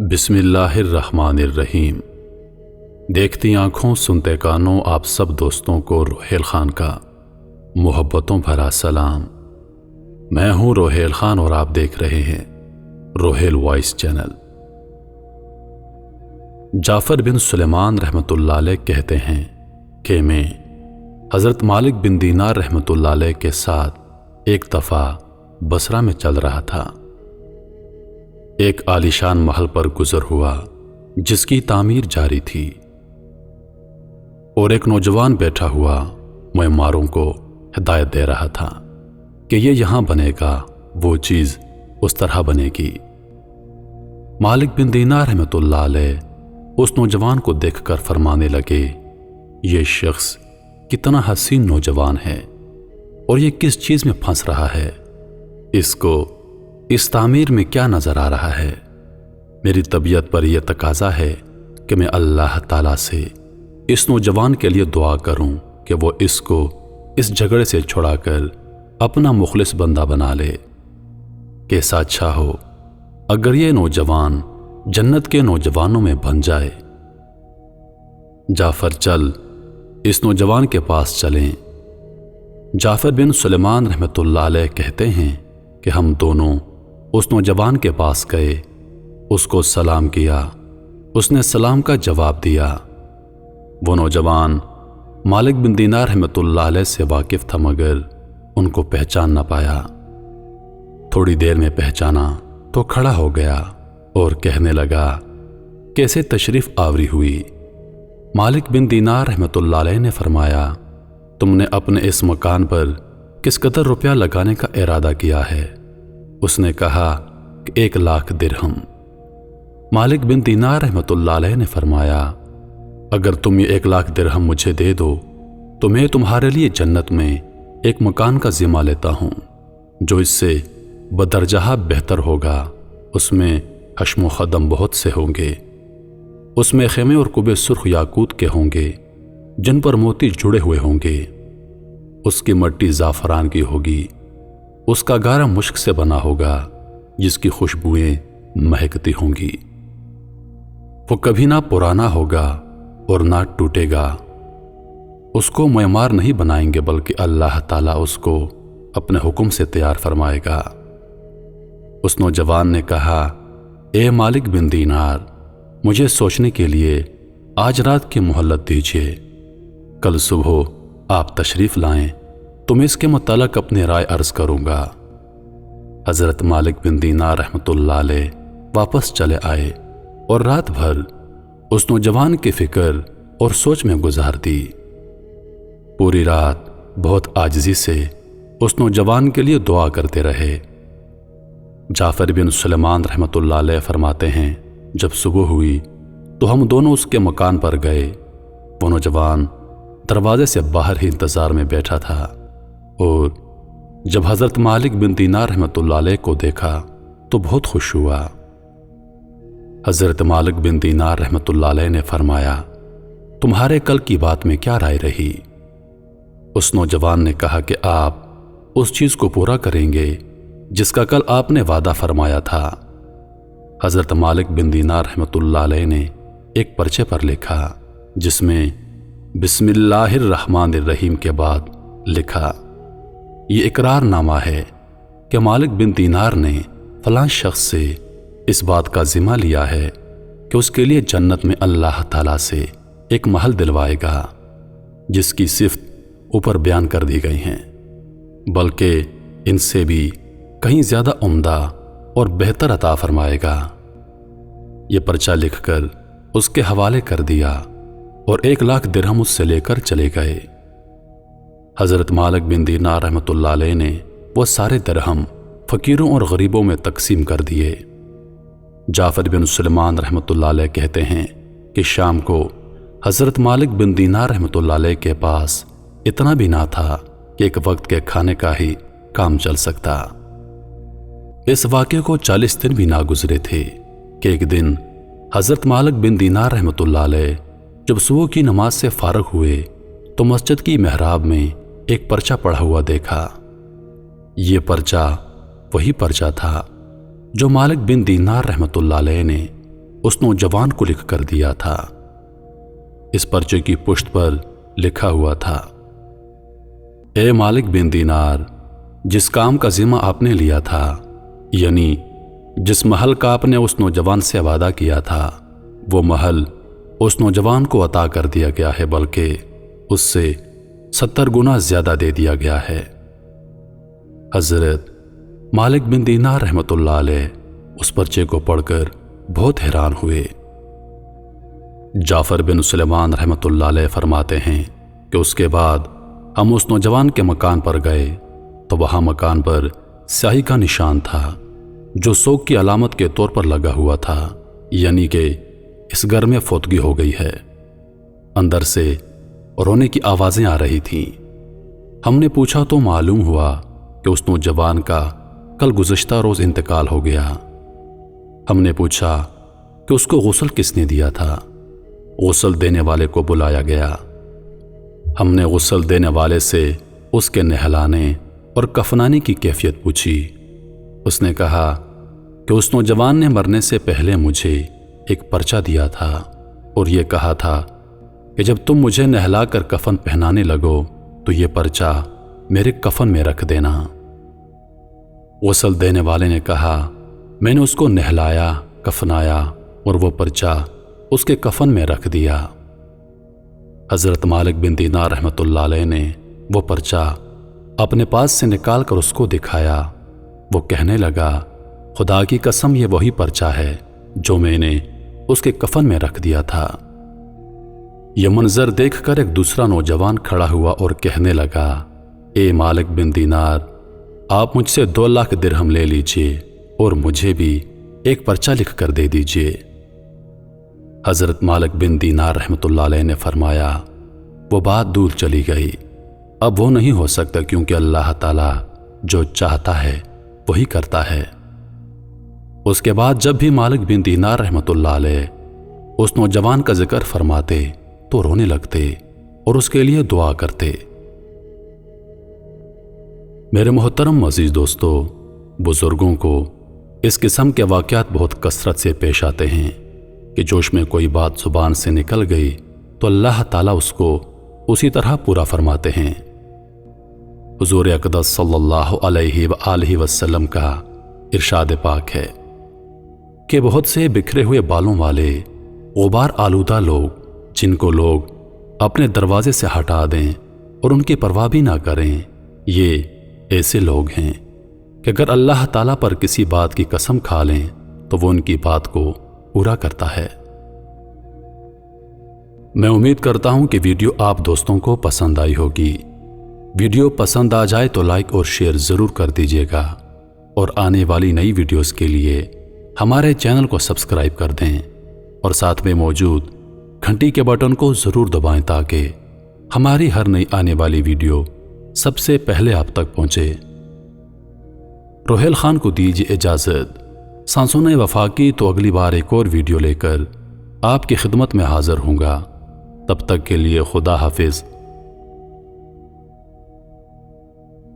بسم اللہ الرحمن الرحیم۔ دیکھتی آنکھوں سنتے کانوں آپ سب دوستوں کو روحیل خان کا محبتوں بھرا سلام۔ میں ہوں روحیل خان اور آپ دیکھ رہے ہیں روحیل وائس چینل۔ جعفر بن سلیمان رحمۃ اللہ علیہ کہتے ہیں کہ میں حضرت مالک بن دینار رحمۃ اللہ علیہ کے ساتھ ایک دفعہ بصرہ میں چل رہا تھا۔ ایک عالیشان محل پر گزر ہوا جس کی تعمیر جاری تھی، اور ایک نوجوان بیٹھا ہوا معماروں کو ہدایت دے رہا تھا کہ یہ یہاں بنے گا، وہ چیز اس طرح بنے گی۔ مالک بن دینار رحمۃ اللہ علیہ اس نوجوان کو دیکھ کر فرمانے لگے، یہ شخص کتنا حسین نوجوان ہے اور یہ کس چیز میں پھنس رہا ہے، اس کو اس تعمیر میں کیا نظر آ رہا ہے۔ میری طبیعت پر یہ تقاضا ہے کہ میں اللہ تعالیٰ سے اس نوجوان کے لیے دعا کروں کہ وہ اس کو اس جھگڑے سے چھڑا کر اپنا مخلص بندہ بنا لے۔ کیسا اچھا ہو اگر یہ نوجوان جنت کے نوجوانوں میں بن جائے۔ جعفر چل اس نوجوان کے پاس چلیں۔ جعفر بن سلیمان رحمۃ اللہ علیہ کہتے ہیں کہ ہم دونوں اس نوجوان کے پاس گئے، اس کو سلام کیا، اس نے سلام کا جواب دیا۔ وہ نوجوان مالک بن دینار رحمۃ اللہ علیہ سے واقف تھا مگر ان کو پہچان نہ پایا۔ تھوڑی دیر میں پہچانا تو کھڑا ہو گیا اور کہنے لگا، کیسے تشریف آوری ہوئی؟ مالک بن دینار رحمۃ اللہ علیہ نے فرمایا، تم نے اپنے اس مکان پر کس قدر روپیہ لگانے کا ارادہ کیا ہے؟ اس نے کہا کہ 1,00,000 درہم۔ مالک بن دینار رحمۃ اللہ علیہ نے فرمایا، اگر تم یہ 1,00,000 درہم مجھے دے دو تو میں تمہارے لیے جنت میں ایک مکان کا ذمہ لیتا ہوں جو اس سے بدرجہ بہتر ہوگا۔ اس میں حشم و خدم بہت سے ہوں گے، اس میں خیمے اور کبے سرخ یاقوت کے ہوں گے جن پر موتی جڑے ہوئے ہوں گے، اس کی مٹی زعفران کی ہوگی، اس کا گارا مشک سے بنا ہوگا جس کی خوشبوئیں مہکتی ہوں گی۔ وہ کبھی نہ پرانا ہوگا اور نہ ٹوٹے گا۔ اس کو معمار نہیں بنائیں گے بلکہ اللہ تعالیٰ اس کو اپنے حکم سے تیار فرمائے گا۔ اس نوجوان نے کہا، اے مالک بن دینار، مجھے سوچنے کے لیے آج رات کی مہلت دیجیے، کل صبح آپ تشریف لائیں تو میں اس کے متعلق اپنی رائے عرض کروں گا۔ حضرت مالک بن دینار رحمۃ اللہ علیہ واپس چلے آئے اور رات بھر اس نوجوان کی فکر اور سوچ میں گزار دی۔ پوری رات بہت عاجزی سے اس نوجوان کے لیے دعا کرتے رہے۔ جعفر بن سلیمان رحمۃ اللہ علیہ فرماتے ہیں، جب صبح ہوئی تو ہم دونوں اس کے مکان پر گئے۔ وہ نوجوان دروازے سے باہر ہی انتظار میں بیٹھا تھا، اور جب حضرت مالک بن دینار رحمۃ اللہ علیہ کو دیکھا تو بہت خوش ہوا۔ حضرت مالک بن دینار رحمۃ اللہ علیہ نے فرمایا، تمہارے کل کی بات میں کیا رائے رہی؟ اس نوجوان نے کہا کہ آپ اس چیز کو پورا کریں گے جس کا کل آپ نے وعدہ فرمایا تھا۔ حضرت مالک بن دینار رحمۃ اللہ علیہ نے ایک پرچے پر لکھا جس میں بسم اللہ الرحمن الرحیم کے بعد لکھا، یہ اقرار نامہ ہے کہ مالک بن دینار نے فلاں شخص سے اس بات کا ذمہ لیا ہے کہ اس کے لیے جنت میں اللہ تعالیٰ سے ایک محل دلوائے گا جس کی صفت اوپر بیان کر دی گئی ہیں، بلکہ ان سے بھی کہیں زیادہ عمدہ اور بہتر عطا فرمائے گا۔ یہ پرچہ لکھ کر اس کے حوالے کر دیا اور 1,00,000 درہم اس سے لے کر چلے گئے۔ حضرت مالک بن دینار رحمۃ اللہ علیہ نے وہ سارے درہم فقیروں اور غریبوں میں تقسیم کر دیے۔ جعفر بن سلیمان رحمۃ اللہ علیہ کہتے ہیں کہ شام کو حضرت مالک بن دینار رحمۃ اللہ علیہ کے پاس اتنا بھی نہ تھا کہ ایک وقت کے کھانے کا ہی کام چل سکتا۔ اس واقعے کو 40 دن بھی نہ گزرے تھے کہ ایک دن حضرت مالک بن دینار رحمۃ اللہ علیہ جب صبح کی نماز سے فارغ ہوئے تو مسجد کی محراب میں ایک پرچہ پڑا ہوا دیکھا۔ یہ پرچہ وہی پرچہ تھا جو مالک بن دینار رحمۃ اللہ علیہ نے اس نوجوان کو لکھ کر دیا تھا۔ اس پرچے کی پشت پر لکھا ہوا تھا، اے مالک بن دینار، جس کام کا ذمہ آپ نے لیا تھا، یعنی جس محل کا آپ نے اس نوجوان سے وعدہ کیا تھا، وہ محل اس نوجوان کو عطا کر دیا گیا ہے، بلکہ اس سے 70 گنا زیادہ دے دیا گیا ہے۔ حضرت مالک بن دینار رحمۃ اللہ علیہ اس پرچے کو پڑھ کر بہت حیران ہوئے۔ جعفر بن سلیمان رحمۃ اللہ علیہ فرماتے ہیں کہ اس کے بعد ہم اس نوجوان کے مکان پر گئے تو وہاں مکان پر سیاہی کا نشان تھا جو سوگ کی علامت کے طور پر لگا ہوا تھا، یعنی کہ اس گھر میں فوتگی ہو گئی ہے۔ اندر سے رونے کی آوازیں آ رہی تھیں۔ ہم نے پوچھا تو معلوم ہوا کہ اس نوجوان کا کل گزشتہ روز انتقال ہو گیا۔ ہم نے پوچھا کہ اس کو غسل کس نے دیا تھا؟ غسل دینے والے کو بلایا گیا۔ ہم نے غسل دینے والے سے اس کے نہلانے اور کفنانے کی کیفیت پوچھی۔ اس نے کہا کہ اس نوجوان نے مرنے سے پہلے مجھے ایک پرچہ دیا تھا اور یہ کہا تھا کہ جب تم مجھے نہلا کر کفن پہنانے لگو تو یہ پرچہ میرے کفن میں رکھ دینا۔ غسل دینے والے نے کہا، میں نے اس کو نہلایا، کفنایا اور وہ پرچہ اس کے کفن میں رکھ دیا۔ حضرت مالک بن دینار رحمۃ اللہ علیہ نے وہ پرچہ اپنے پاس سے نکال کر اس کو دکھایا۔ وہ کہنے لگا، خدا کی قسم یہ وہی پرچہ ہے جو میں نے اس کے کفن میں رکھ دیا تھا۔ یہ منظر دیکھ کر ایک دوسرا نوجوان کھڑا ہوا اور کہنے لگا، اے مالک بن دینار، آپ مجھ سے 2 لاکھ درہم لے لیجئے اور مجھے بھی ایک پرچہ لکھ کر دے دیجئے۔ حضرت مالک بن دینار رحمۃ اللہ علیہ نے فرمایا، وہ بات دور چلی گئی، اب وہ نہیں ہو سکتا، کیونکہ اللہ تعالیٰ جو چاہتا ہے وہی کرتا ہے۔ اس کے بعد جب بھی مالک بن دینار رحمۃ اللہ علیہ اس نوجوان کا ذکر فرماتے تو رونے لگتے اور اس کے لیے دعا کرتے۔ میرے محترم عزیز دوستو، بزرگوں کو اس قسم کے واقعات بہت کثرت سے پیش آتے ہیں کہ جوش میں کوئی بات زبان سے نکل گئی تو اللہ تعالیٰ اس کو اسی طرح پورا فرماتے ہیں۔ حضور اقدس صلی اللہ علیہ وآلہ وسلم کا ارشاد پاک ہے کہ بہت سے بکھرے ہوئے بالوں والے غبار آلودہ لوگ، جن کو لوگ اپنے دروازے سے ہٹا دیں اور ان کی پرواہ بھی نہ کریں، یہ ایسے لوگ ہیں کہ اگر اللہ تعالیٰ پر کسی بات کی قسم کھا لیں تو وہ ان کی بات کو پورا کرتا ہے۔ میں امید کرتا ہوں کہ ویڈیو آپ دوستوں کو پسند آئی ہوگی۔ ویڈیو پسند آ جائے تو لائک اور شیئر ضرور کر دیجیے گا، اور آنے والی نئی ویڈیوز کے لیے ہمارے چینل کو سبسکرائب کر دیں اور ساتھ میں موجود گھنٹی کے بٹن کو ضرور دبائیں تاکہ ہماری ہر نئی آنے والی ویڈیو سب سے پہلے آپ تک پہنچے۔ روحیل خان کو دیجیے اجازت۔ سانسونِ وفا کی تو اگلی بار ایک اور ویڈیو لے کر آپ کی خدمت میں حاضر ہوں گا۔ تب تک کے لیے خدا حافظ۔